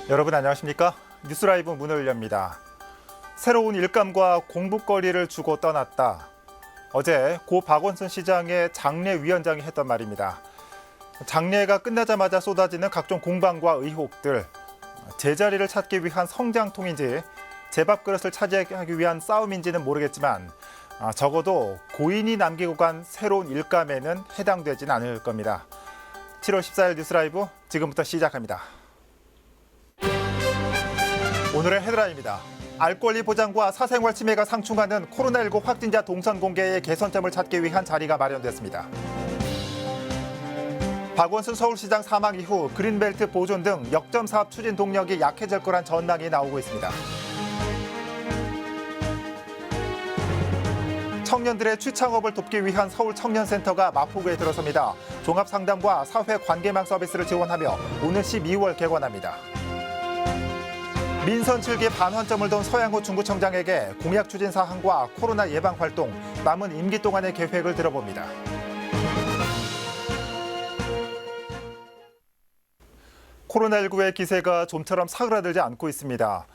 여러분 안녕하십니까? 뉴스라이브 문을 엽니다. 새로운 일감과 공부거리를 주고 떠났다. 어제 고 박원순 시장의 장례위원장이 했던 말입니다. 장례가 끝나자마자 쏟아지는 각종 공방과 의혹들, 제자리를 찾기 위한 성장통인지 제밥그릇을 차지하기 위한 싸움인지는 모르겠지만 적어도 고인이 남기고 간 새로운 일감에는 해당되진 않을 겁니다. 7월 14일 뉴스라이브 지금부터 시작합니다. 오늘의 헤드라인입니다. 알 권리 보장과 사생활 침해가 상충하는 코로나19 확진자 동선 공개의 개선점을 찾기 위한 자리가 마련됐습니다. 박원순 서울시장 사망 이후 그린벨트 보존 등 역점 사업 추진 동력이 약해질 거란 전망이 나오고 있습니다. 청년들의 취창업을 돕기 위한 서울 청년센터가 마포구에 들어섭니다. 종합상담과 사회관계망 서비스를 지원하며 오늘 12월 개관합니다. 민선 7기 반환점을 둔 서양호 중구청장에게 공약 추진 사항과 코로나 예방 활동, 남은 임기 동안의 계획을 들어봅니다. 코로나19의 기세가 좀처럼 사그라들지 않고 있습니다.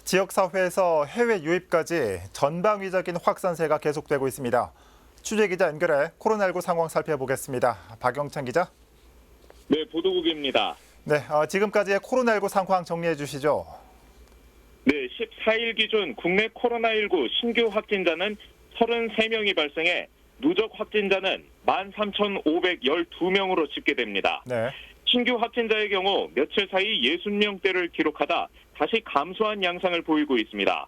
지역사회에서 해외 유입까지 전방위적인 확산세가 계속되고 있습니다. 취재기자 연결해 코로나19 상황 살펴보겠습니다. 박영찬 기자. 네, 보도국입니다. 네, 지금까지의 코로나19 상황 정리해 주시죠. 네, 14일 기준 국내 코로나19 신규 확진자는 33명이 발생해 누적 확진자는 13,512명으로 집계됩니다. 네. 신규 확진자의 경우 며칠 사이 60명대를 기록하다 다시 감소한 양상을 보이고 있습니다.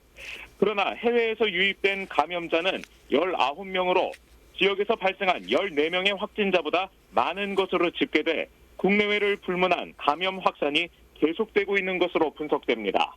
그러나 해외에서 유입된 감염자는 19명으로 지역에서 발생한 14명의 확진자보다 많은 것으로 집계돼 국내외를 불문한 감염 확산이 계속되고 있는 것으로 분석됩니다.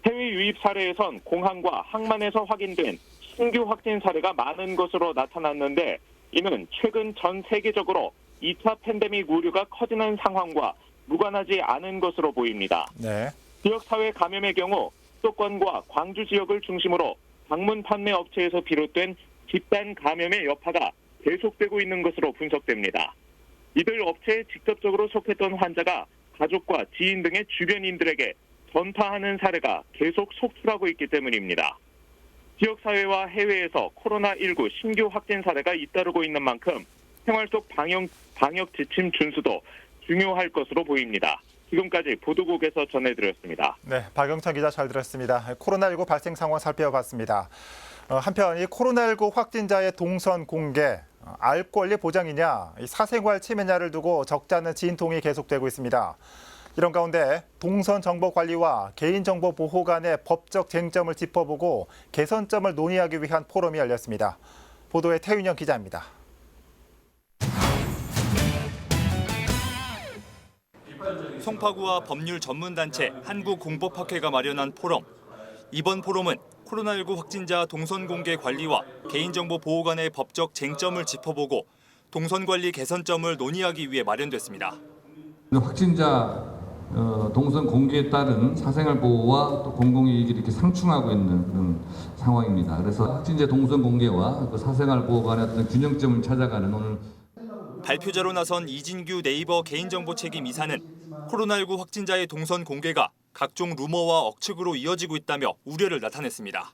해외 유입 사례에선 공항과 항만에서 확인된 신규 확진 사례가 많은 것으로 나타났는데 이는 최근 전 세계적으로 2차 팬데믹 우려가 커지는 상황과 무관하지 않은 것으로 보입니다. 네. 지역사회 감염의 경우 수도권과 광주 지역을 중심으로 방문 판매 업체에서 비롯된 집단 감염의 여파가 계속되고 있는 것으로 분석됩니다. 이들 업체에 직접적으로 속했던 환자가 가족과 지인 등의 주변인들에게 전파하는 사례가 계속 속출하고 있기 때문입니다. 지역사회와 해외에서 코로나19 신규 확진 사례가 잇따르고 있는 만큼 생활 속 방역 지침 준수도 중요할 것으로 보입니다. 지금까지 보도국에서 전해드렸습니다. 네, 박영찬 기자 잘 들었습니다. 코로나19 발생 상황 살펴봤습니다. 한편 이 코로나19 확진자의 동선 공개, 알 권리 보장이냐, 사생활 침해냐를 두고 적잖은 진통이 계속되고 있습니다. 이런 가운데 동선 정보 관리와 개인정보 보호 간의 법적 쟁점을 짚어보고 개선점을 논의하기 위한 포럼이 열렸습니다. 보도에 태윤영 기자입니다. 송파구와 법률 전문단체 한국공법학회가 마련한 포럼. 이번 포럼은 코로나19 확진자 동선 공개 관리와 개인정보 보호 간의 법적 쟁점을 짚어보고 동선 관리 개선점을 논의하기 위해 마련됐습니다. 확진자 동선 공개에 따른 사생활 보호와 또 공공이익이 이렇게 상충하고 있는 그런 상황입니다. 그래서 확진자 동선 공개와 그 사생활 보호 간의 어떤 균형점을 찾아가는 오늘 발표자로 나선 이진규 네이버 개인정보 책임 이사는 코로나19 확진자의 동선 공개가 각종 루머와 억측으로 이어지고 있다며 우려를 나타냈습니다.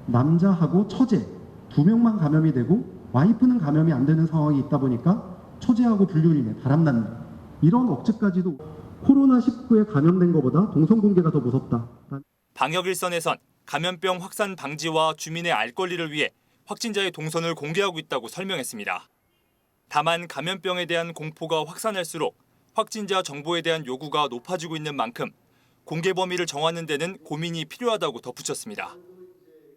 남자하고 처제 두 명만 감염이 되고 와이프는 감염이 안 되는 상황이 있다 보니까 처제하고 불륜이네, 바람난다. 이런 억측까지도 코로나19에 감염된 것보다 동선 공개가 더 무섭다. 방역 일선에선 감염병 확산 방지와 주민의 알 권리를 위해 확진자의 동선을 공개하고 있다고 설명했습니다. 다만 감염병에 대한 공포가 확산할수록 확진자 정보에 대한 요구가 높아지고 있는 만큼 공개 범위를 정하는 데는 고민이 필요하다고 덧붙였습니다.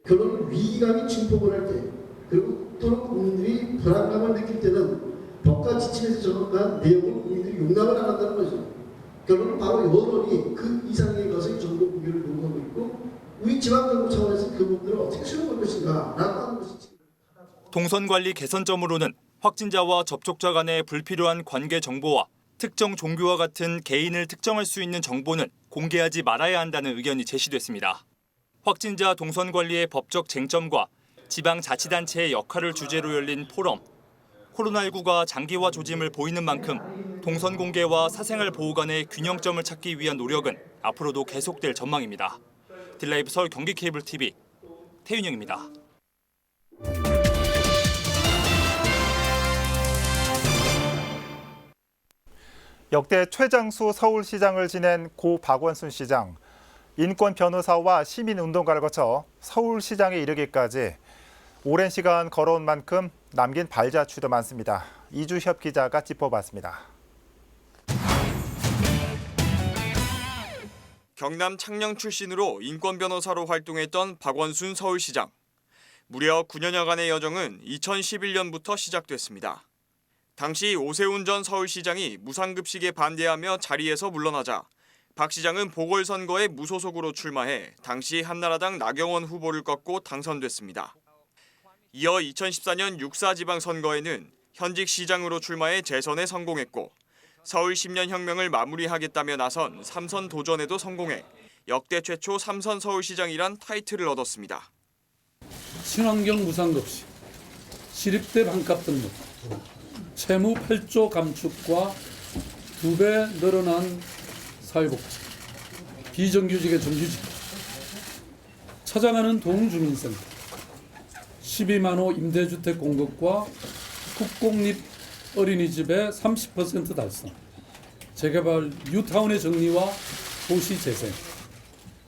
결국 위기감이 증폭을 할 때, 그리고 또는 국민들이 불안감을 느낄 때는 법과 지침에서 정확한 내용을 국민들이 용납을 안 한다는 거죠. 결국은 바로 여론이 그 이상의 것을 정보 공개를 요구하고 있고 우리 지방정부 차원에서 그 부분들을 어떻게 수용할 것인가 라고 하는 것이 동선 관리 개선점으로는 확진자와 접촉자 간의 불필요한 관계 정보와 특정 종교와 같은 개인을 특정할 수 있는 정보는 공개하지 말아야 한다는 의견이 제시됐습니다. 확진자 동선 관리의 법적 쟁점과 지방자치단체의 역할을 주제로 열린 포럼. 코로나19가 장기화 조짐을 보이는 만큼 동선 공개와 사생활 보호 간의 균형점을 찾기 위한 노력은 앞으로도 계속될 전망입니다. 딜라이브 서울 경기 케이블 TV 태윤영입니다. 역대 최장수 서울시장을 지낸 고 박원순 시장. 인권 변호사와 시민운동가를 거쳐 서울시장에 이르기까지 오랜 시간 걸어온 만큼 남긴 발자취도 많습니다. 이주협 기자가 짚어봤습니다. 경남 창녕 출신으로 인권 변호사로 활동했던 박원순 서울시장. 무려 9년여간의 여정은 2011년부터 시작됐습니다. 당시 오세훈 전 서울시장이 무상급식에 반대하며 자리에서 물러나자 박 시장은 보궐선거에 무소속으로 출마해 당시 한나라당 나경원 후보를 꺾고 당선됐습니다. 이어 2014년 6.4 지방선거에는 현직 시장으로 출마해 재선에 성공했고 서울 10년 혁명을 마무리하겠다며 나선 3선 도전에도 성공해 역대 최초 3선 서울시장이란 타이틀을 얻었습니다. 친환경 무상급식, 시립대 반값 등록, 채무 8조 감축과 2배 늘어난 사회복지, 비정규직의 정규직, 찾아가는 동주민센터, 12만 호 임대주택 공급과 국공립 어린이집의 30% 달성, 재개발 뉴타운의 정리와 도시 재생,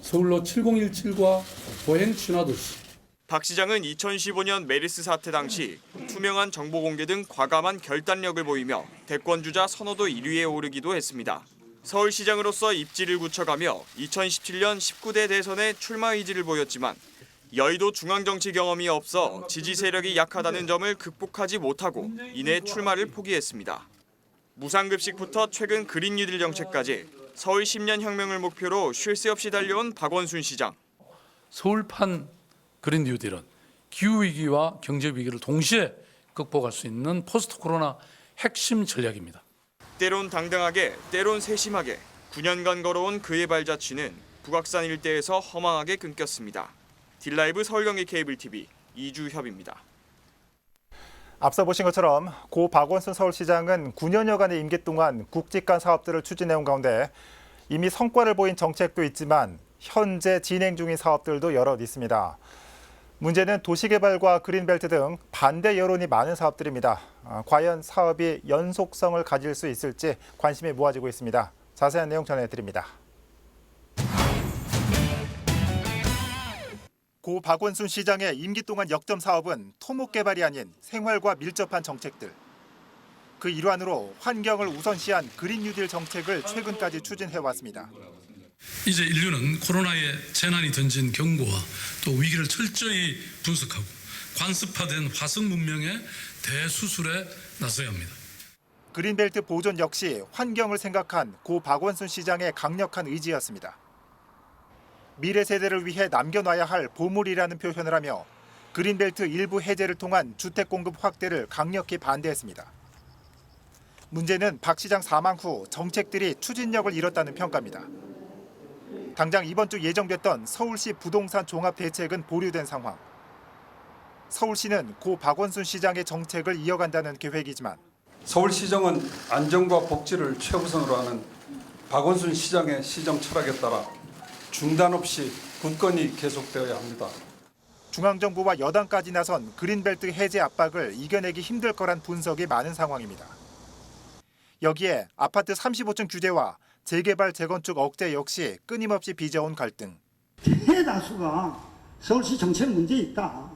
서울로 7017과 보행 친화도시. 박 시장은 2015년 메르스 사태 당시 투명한 정보 공개 등 과감한 결단력을 보이며 대권주자 선호도 1위에 오르기도 했습니다. 서울시장으로서 입지를 굳혀가며 2017년 19대 대선에 출마 의지를 보였지만 여의도 중앙정치 경험이 없어 지지 세력이 약하다는 점을 극복하지 못하고 이내 출마를 포기했습니다. 무상급식부터 최근 그린 뉴딜 정책까지 서울 10년 혁명을 목표로 쉴 새 없이 달려온 박원순 시장. 서울판 그린 뉴딜은 기후위기와 경제위기를 동시에 극복할 수 있는 포스트 코로나 핵심 전략입니다. 때론 당당하게, 때론 세심하게 9년간 걸어온 그의 발자취는 북악산 일대에서 허망하게 끊겼습니다. 딜라이브 서울경기 케이블 TV 이주협입니다. 앞서 보신 것처럼 고 박원순 서울시장은 9년여간의 임기 동안 국직간 사업들을 추진해온 가운데 이미 성과를 보인 정책도 있지만 현재 진행 중인 사업들도 여럿 있습니다. 문제는 도시개발과 그린벨트 등 반대 여론이 많은 사업들입니다. 과연 사업이 연속성을 가질 수 있을지 관심이 모아지고 있습니다. 자세한 내용 전해드립니다. 고 박원순 시장의 임기 동안 역점 사업은 토목 개발이 아닌 생활과 밀접한 정책들. 그 일환으로 환경을 우선시한 그린 뉴딜 정책을 최근까지 추진해왔습니다. 이제 인류는 코로나의 재난이 던진 경고와 또 위기를 철저히 분석하고 관습화된 화석 문명의 대수술에 나서야 합니다. 그린벨트 보존 역시 환경을 생각한 고 박원순 시장의 강력한 의지였습니다. 미래 세대를 위해 남겨놔야 할 보물이라는 표현을 하며 그린벨트 일부 해제를 통한 주택 공급 확대를 강력히 반대했습니다. 문제는 박 시장 사망 후 정책들이 추진력을 잃었다는 평가입니다. 당장 이번 주 예정됐던 서울시 부동산 종합대책은 보류된 상황. 서울시는 고 박원순 시장의 정책을 이어간다는 계획이지만 서울시정은 안전과 복지를 최우선으로 하는 박원순 시장의 시정 철학에 따라 중단 없이 굳건히 계속되어야 합니다. 중앙정부와 여당까지 나선 그린벨트 해제 압박을 이겨내기 힘들 거란 분석이 많은 상황입니다. 여기에 아파트 35층 규제와 재개발, 재건축 억제 역시 끊임없이 빚어온 갈등. 대다수가 서울시 정책 문제 있다.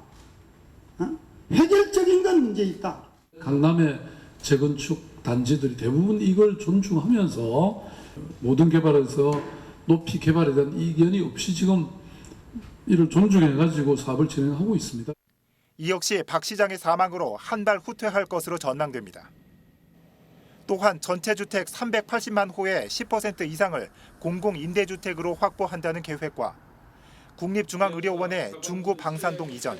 해결적인 건 문제 있다. 강남의 재건축 단지들이 대부분 이걸 존중하면서 모든 개발에서 높이 개발에 대한 이견이 없이 지금 이를 존중해가지고 사업을 진행하고 있습니다. 이 역시 박 시장의 사망으로 한 달 후퇴할 것으로 전망됩니다. 또한 전체 주택 380만 호의 10% 이상을 공공임대주택으로 확보한다는 계획과 국립중앙의료원의 중구 방산동 이전,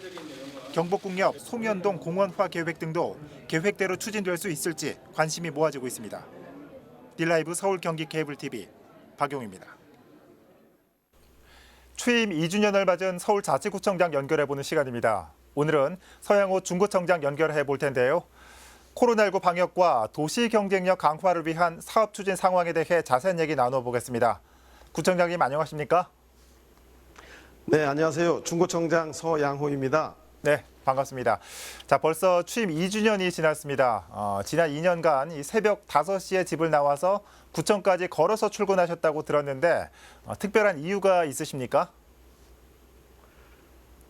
경복궁역 송현동 공원화 계획 등도 계획대로 추진될 수 있을지 관심이 모아지고 있습니다. 딜라이브 서울 경기 케이블 TV 박용입니다. 취임 2주년을 맞은 서울자치구청장 연결해보는 시간입니다. 오늘은 서양호 중구청장 연결해 볼 텐데요. 코로나19 방역과 도시 경쟁력 강화를 위한 사업 추진 상황에 대해 자세한 얘기 나눠보겠습니다. 구청장님 안녕하십니까? 네, 안녕하세요. 중구청장 서양호입니다. 네, 반갑습니다. 자, 벌써 취임 2주년이 지났습니다. 지난 2년간 이 새벽 5시에 집을 나와서 구청까지 걸어서 출근하셨다고 들었는데 특별한 이유가 있으십니까?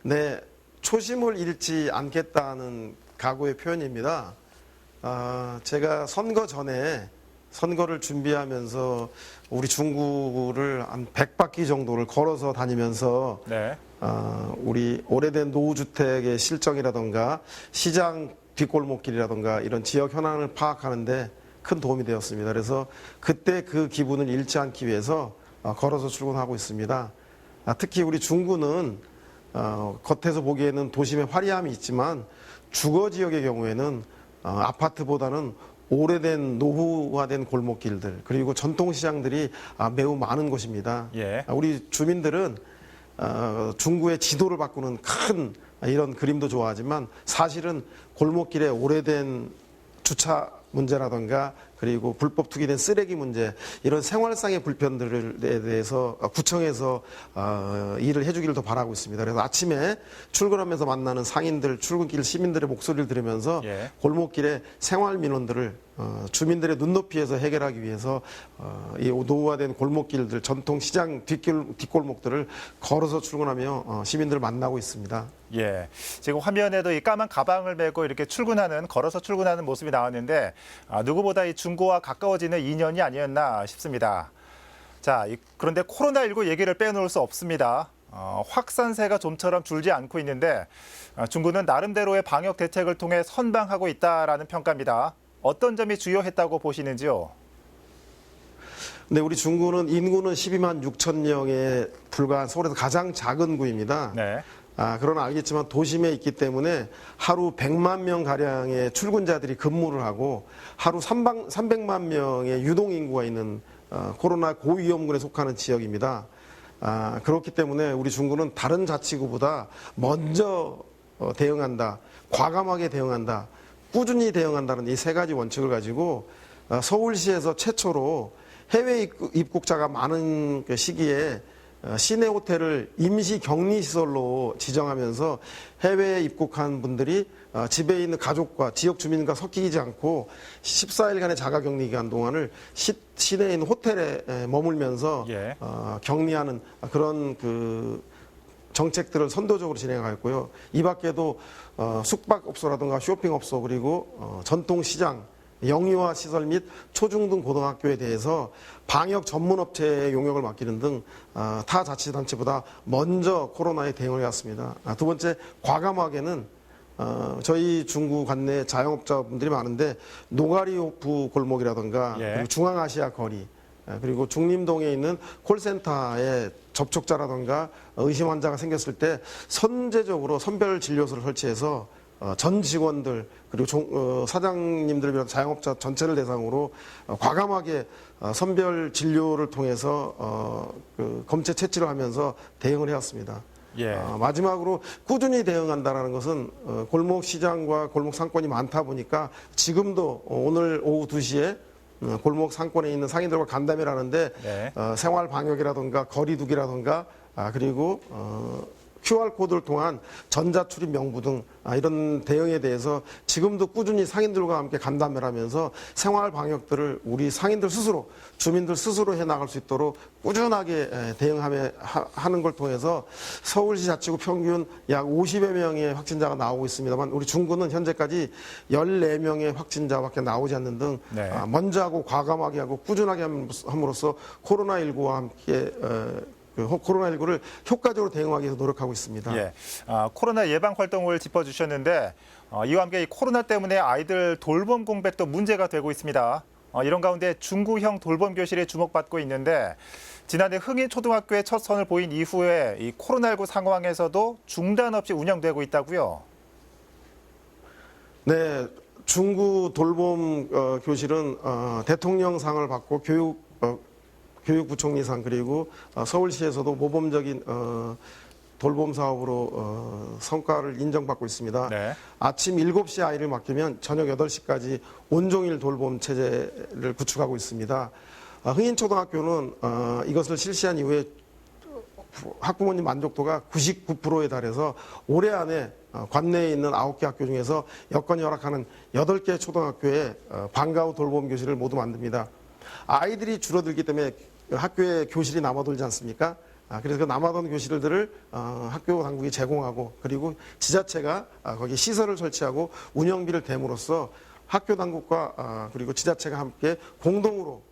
네, 초심을 잃지 않겠다는 각오의 표현입니다. 제가 선거 전에 선거를 준비하면서 우리 중구를 한 100바퀴 정도를 걸어서 다니면서 네. 우리 오래된 노후주택의 실정이라던가 시장 뒷골목길이라던가 이런 지역 현안을 파악하는데 큰 도움이 되었습니다. 그래서 그때 그 기분을 잃지 않기 위해서 걸어서 출근하고 있습니다. 특히 우리 중구는 겉에서 보기에는 도심의 화려함이 있지만 주거 지역의 경우에는 아파트보다는 오래된 노후화된 골목길들 그리고 전통시장들이 매우 많은 곳입니다. 예. 우리 주민들은 중구의 지도를 바꾸는 큰 이런 그림도 좋아하지만 사실은 골목길에 오래된 주차 문제라든가 그리고 불법 투기된 쓰레기 문제 이런 생활상의 불편들에 대해서 구청에서 일을 해주기를 더 바라고 있습니다. 그래서 아침에 출근하면서 만나는 상인들, 출근길 시민들의 목소리를 들으면서 예. 골목길의 생활 민원들을 주민들의 눈높이에서 해결하기 위해서 이 노후화된 골목길들, 전통 시장 뒷골목들을 걸어서 출근하며 시민들을 만나고 있습니다. 예. 지금 화면에도 이 까만 가방을 메고 이렇게 걸어서 출근하는 모습이 나왔는데 누구보다 이 중구와 가까워지는 인연이 아니었나 싶습니다. 자, 그런데 코로나19 얘기를 빼놓을 수 없습니다. 확산세가 좀처럼 줄지 않고 있는데 중구는 나름대로의 방역 대책을 통해 선방하고 있다라는 평가입니다. 어떤 점이 주요했다고 보시는지요? 네, 우리 중구는 인구는 12만 6천 명에 불과한 서울에서 가장 작은 구입니다. 네. 그러나 알겠지만 도심에 있기 때문에 하루 100만 명 가량의 출근자들이 근무를 하고 하루 300만 명의 유동 인구가 있는 코로나 고위험군에 속하는 지역입니다. 그렇기 때문에 우리 중구는 다른 자치구보다 먼저 대응한다, 과감하게 대응한다, 꾸준히 대응한다는 이 세 가지 원칙을 가지고 서울시에서 최초로 해외 입국자가 많은 그 시기에 시내 호텔을 임시 격리 시설로 지정하면서 해외에 입국한 분들이 집에 있는 가족과 지역 주민과 섞이지 않고 14일간의 자가 격리 기간 동안을 시내에 있는 호텔에 머물면서 예. 격리하는 그런 그 정책들을 선도적으로 진행하였고요. 이 밖에도 숙박업소라든가 쇼핑업소 그리고 전통시장 영유아 시설 및 초중등 고등학교에 대해서 방역 전문업체의 용역을 맡기는 등 타 자치단체보다 먼저 코로나에 대응을 해왔습니다. 두 번째, 과감하게는 저희 중구 관내 자영업자분들이 많은데 노가리호프 골목이라든가 예. 그리고 중앙아시아 거리 그리고 중림동에 있는 콜센터에 접촉자라든가 의심 환자가 생겼을 때 선제적으로 선별 진료소를 설치해서 전 직원들 그리고 사장님들 비롯한 자영업자 전체를 대상으로 과감하게 선별 진료를 통해서 그 검체 채취를 하면서 대응을 해왔습니다. 예. 마지막으로 꾸준히 대응한다는 것은 골목 시장과 골목 상권이 많다 보니까 지금도 오늘 오후 2시에 골목 상권에 있는 상인들과 간담회를 하는데 네. 생활 방역이라든가 거리두기라든가 그리고 QR코드를 통한 전자출입 명부 등 이런 대응에 대해서 지금도 꾸준히 상인들과 함께 간담회를 하면서 생활 방역들을 우리 상인들 스스로 주민들 스스로 해나갈 수 있도록 꾸준하게 대응하는 걸 통해서 서울시 자치구 평균 약 50여 명의 확진자가 나오고 있습니다만 우리 중구는 현재까지 14명의 확진자밖에 나오지 않는 등 네. 먼저 하고 과감하게 하고 꾸준하게 함으로써 코로나19와 함께 코로나19를 효과적으로 대응하기 위해서 노력하고 있습니다. 예. 코로나 예방 활동을 짚어주셨는데 이와 함께 이 코로나 때문에 아이들 돌봄 공백도 문제가 되고 있습니다. 이런 가운데 중구형 돌봄 교실이 주목받고 있는데 지난해 흥인초등학교에 첫 선을 보인 이후에 이 코로나19 상황에서도 중단 없이 운영되고 있다고요? 네, 중구 돌봄 교실은 대통령상을 받고 교육부총리상 그리고 서울시에서도 모범적인 돌봄 사업으로 성과를 인정받고 있습니다. 네. 아침 7시 아이를 맡기면 저녁 8시까지 온종일 돌봄 체제를 구축하고 있습니다. 흥인초등학교는 이것을 실시한 이후에 학부모님 만족도가 99%에 달해서 올해 안에 관내에 있는 9개 학교 중에서 여건이 허락하는 8개 초등학교에 방과 후 돌봄 교실을 모두 만듭니다. 아이들이 줄어들기 때문에 학교에 교실이 남아돌지 않습니까? 그래서 그 남아돈 교실들을 학교 당국이 제공하고 그리고 지자체가 거기 시설을 설치하고 운영비를 댐으로써 학교 당국과 그리고 지자체가 함께 공동으로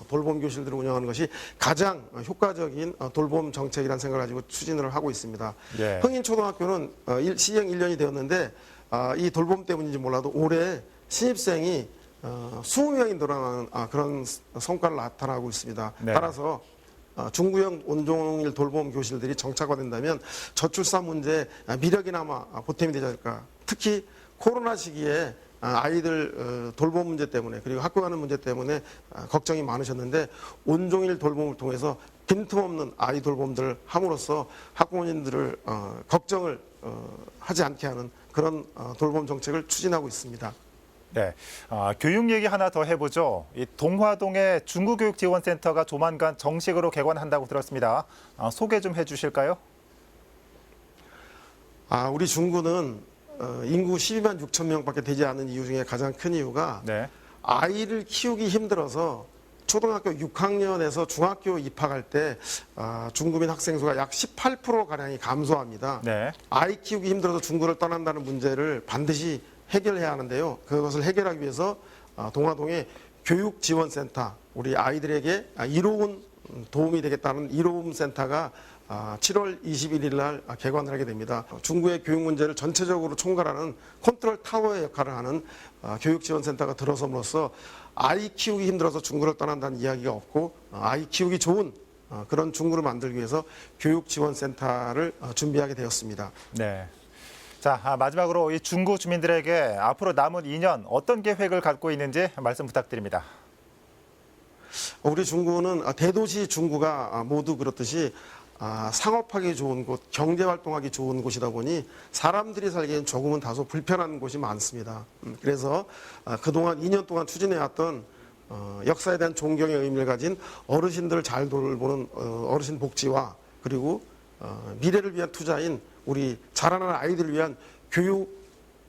돌봄 교실들을 운영하는 것이 가장 효과적인 돌봄 정책이라는 생각을 가지고 추진을 하고 있습니다. 예. 흥인초등학교는 시행 1년이 되었는데 이 돌봄 때문인지 몰라도 올해 신입생이 20명이 늘어나는 그런 성과를 나타나고 있습니다. 네. 따라서 중구형 온종일 돌봄 교실들이 정착화된다면 저출산 문제 미력이나마 보탬이 되지 않을까. 특히 코로나 시기에 아이들 돌봄 문제 때문에 그리고 학교 가는 문제 때문에 걱정이 많으셨는데 온종일 돌봄을 통해서 빈틈없는 아이 돌봄들을 함으로써 학부모님들을 걱정을 하지 않게 하는 그런 돌봄 정책을 추진하고 있습니다. 네, 교육 얘기 하나 더 해보죠. 이 동화동에 중구교육지원센터가 조만간 정식으로 개관한다고 들었습니다. 소개 좀 해주실까요? 우리 중구는 인구 12만 6천 명밖에 되지 않은 이유 중에 가장 큰 이유가 네. 아이를 키우기 힘들어서 초등학교 6학년에서 중학교 입학할 때 중구민 학생 수가 약 18%가량이 감소합니다. 네. 아이 키우기 힘들어서 중구를 떠난다는 문제를 반드시 해결해야 하는데요. 그것을 해결하기 위해서 동화동에 교육지원센터, 우리 아이들에게 이로운 도움이 되겠다는 이로움 센터가 7월 21일 날 개관을 하게 됩니다. 중구의 교육 문제를 전체적으로 총괄하는 컨트롤 타워의 역할을 하는 교육지원센터가 들어섬으로써 아이 키우기 힘들어서 중구를 떠난다는 이야기가 없고 아이 키우기 좋은 그런 중구를 만들기 위해서 교육지원센터를 준비하게 되었습니다. 네. 자, 마지막으로 이 중구 주민들에게 앞으로 남은 2년 어떤 계획을 갖고 있는지 말씀 부탁드립니다. 우리 중구는 대도시 중구가 모두 그렇듯이 상업하기 좋은 곳, 경제활동하기 좋은 곳이다 보니 사람들이 살기엔 조금은 다소 불편한 곳이 많습니다. 그래서 그동안 2년 동안 추진해왔던 역사에 대한 존경의 의미를 가진 어르신들을 잘 돌보는 어르신 복지와 그리고 미래를 위한 투자인 우리 자라나는 아이들을 위한 교육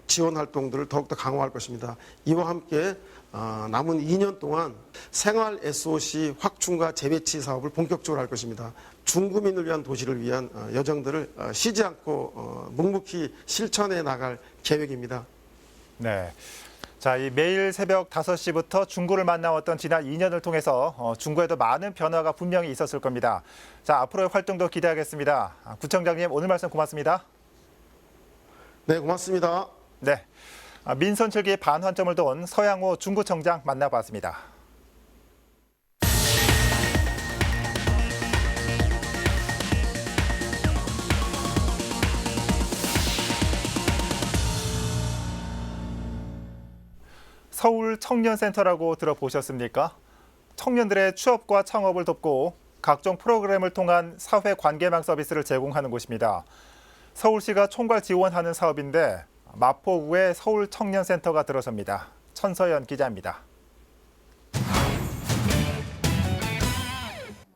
지원 활동들을 더욱더 강화할 것입니다. 이와 함께 남은 2년 동안 생활 SOC 확충과 재배치 사업을 본격적으로 할 것입니다. 중구민을 위한 도시를 위한 여정들을 쉬지 않고 묵묵히 실천해 나갈 계획입니다. 네. 자, 이 매일 새벽 5시부터 중구를 만나왔던 지난 2년을 통해서 중구에도 많은 변화가 분명히 있었을 겁니다. 자, 앞으로의 활동도 기대하겠습니다. 구청장님, 오늘 말씀 고맙습니다. 네, 고맙습니다. 네. 민선 7기 반환점을 돈 서양호 중구청장 만나봤습니다. 서울 청년센터라고 들어보셨습니까? 청년들의 취업과 창업을 돕고 각종 프로그램을 통한 사회 관계망 서비스를 제공하는 곳입니다. 서울시가 총괄 지원하는 사업인데 마포구에 서울 청년센터가 들어섭니다. 천서연 기자입니다.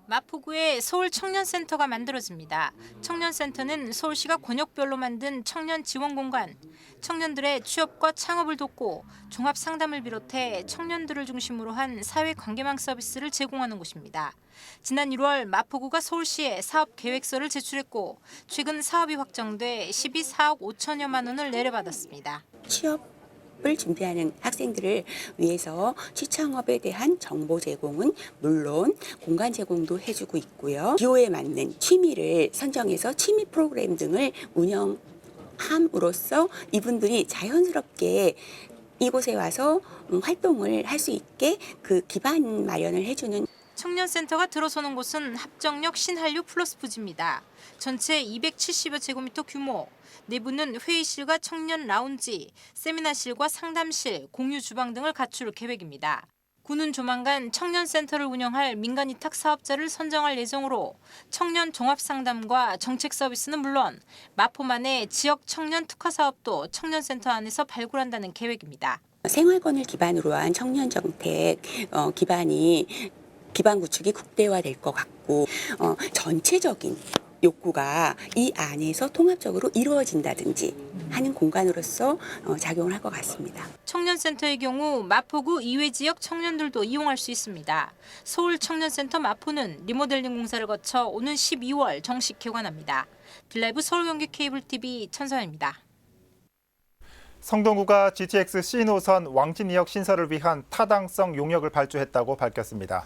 마포구에 서울 청년센터가 만들어집니다. 청년센터는 서울시가 권역별로 만든 청년 지원 공간, 청년들의 취업과 창업을 돕고 종합 상담을 비롯해 청년들을 중심으로 한 사회 관계망 서비스를 제공하는 곳입니다. 지난 1월 마포구가 서울시에 사업 계획서를 제출했고 최근 사업이 확정돼 12억 5천여만 원을 내려받았습니다. 취업을 준비하는 학생들을 위해서 취창업에 대한 정보 제공은 물론 공간 제공도 해주고 있고요. 기호에 맞는 취미를 선정해서 취미 프로그램 등을 운영함으로써 이분들이 자연스럽게 이곳에 와서 활동을 할 수 있게 그 기반 마련을 해주는 청년센터가 들어서는 곳은 합정역 신한류 플러스 부지입니다. 전체 270여 제곱미터 규모, 내부는 회의실과 청년 라운지, 세미나실과 상담실, 공유 주방 등을 갖출 계획입니다. 구는 조만간 청년센터를 운영할 민간 위탁 사업자를 선정할 예정으로 청년 종합상담과 정책 서비스는 물론 마포만의 지역 청년 특화 사업도 청년센터 안에서 발굴한다는 계획입니다. 생활권을 기반으로 한 청년 정책 기반이 기반 구축이 국대화될 것 같고 전체적인 욕구가 이 안에서 통합적으로 이루어진다든지 하는 공간으로서 작용을 할 것 같습니다. 청년센터의 경우 마포구 이외 지역 청년들도 이용할 수 있습니다. 서울청년센터 마포는 리모델링 공사를 거쳐 오는 12월 정식 개관합니다. 빌라이브 서울경기 케이블TV 천서연입니다. 성동구가 GTX C노선 왕십리역 신설을 위한 타당성 용역을 발주했다고 밝혔습니다.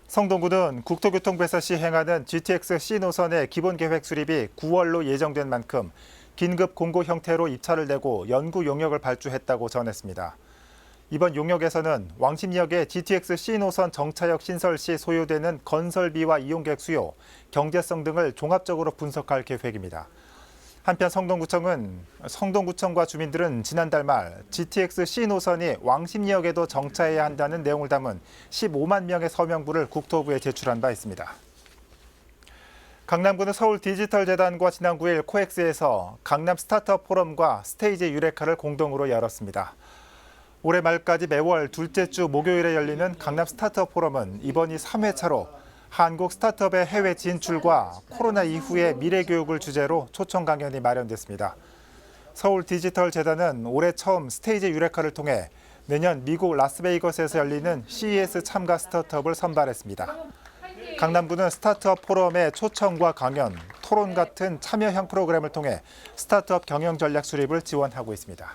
성동구는 국토교통부에서 시행하는 GTX C노선의 기본계획 수립이 9월로 예정된 만큼 긴급 공고 형태로 입찰을 내고 연구 용역을 발주했다고 전했습니다. 이번 용역에서는 왕십리역의 GTX C노선 정차역 신설 시 소요되는 건설비와 이용객 수요, 경제성 등을 종합적으로 분석할 계획입니다. 한편 성동구청과 주민들은 지난달 말 GTX C노선이 왕십리역에도 정차해야 한다는 내용을 담은 15만 명의 서명부를 국토부에 제출한 바 있습니다. 강남구는 서울디지털재단과 지난 9일 코엑스에서 강남 스타트업 포럼과 스테이지 유레카를 공동으로 열었습니다. 올해 말까지 매월 둘째 주 목요일에 열리는 강남 스타트업 포럼은 이번이 3회차로 한국 스타트업의 해외 진출과 코로나 이후의 미래 교육을 주제로 초청 강연이 마련됐습니다. 서울디지털재단은 올해 처음 스테이지 유레카를 통해 내년 미국 라스베이거스에서 열리는 CES 참가 스타트업을 선발했습니다. 강남구는 스타트업 포럼의 초청과 강연, 토론 같은 참여형 프로그램을 통해 스타트업 경영 전략 수립을 지원하고 있습니다.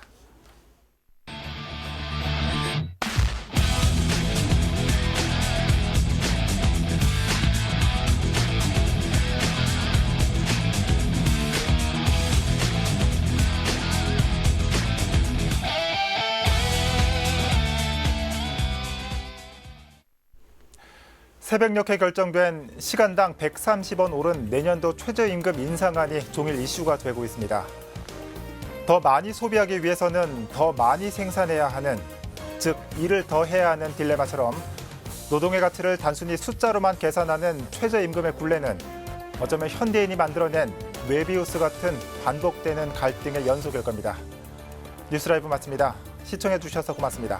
새벽녘에 결정된 시간당 130원 오른 내년도 최저임금 인상안이 종일 이슈가 되고 있습니다. 더 많이 소비하기 위해서는 더 많이 생산해야 하는, 즉 일을 더 해야 하는 딜레마처럼 노동의 가치를 단순히 숫자로만 계산하는 최저임금의 굴레는 어쩌면 현대인이 만들어낸 뇌비우스 같은 반복되는 갈등의 연속일 겁니다. 뉴스라이브 마칩니다. 시청해 주셔서 고맙습니다.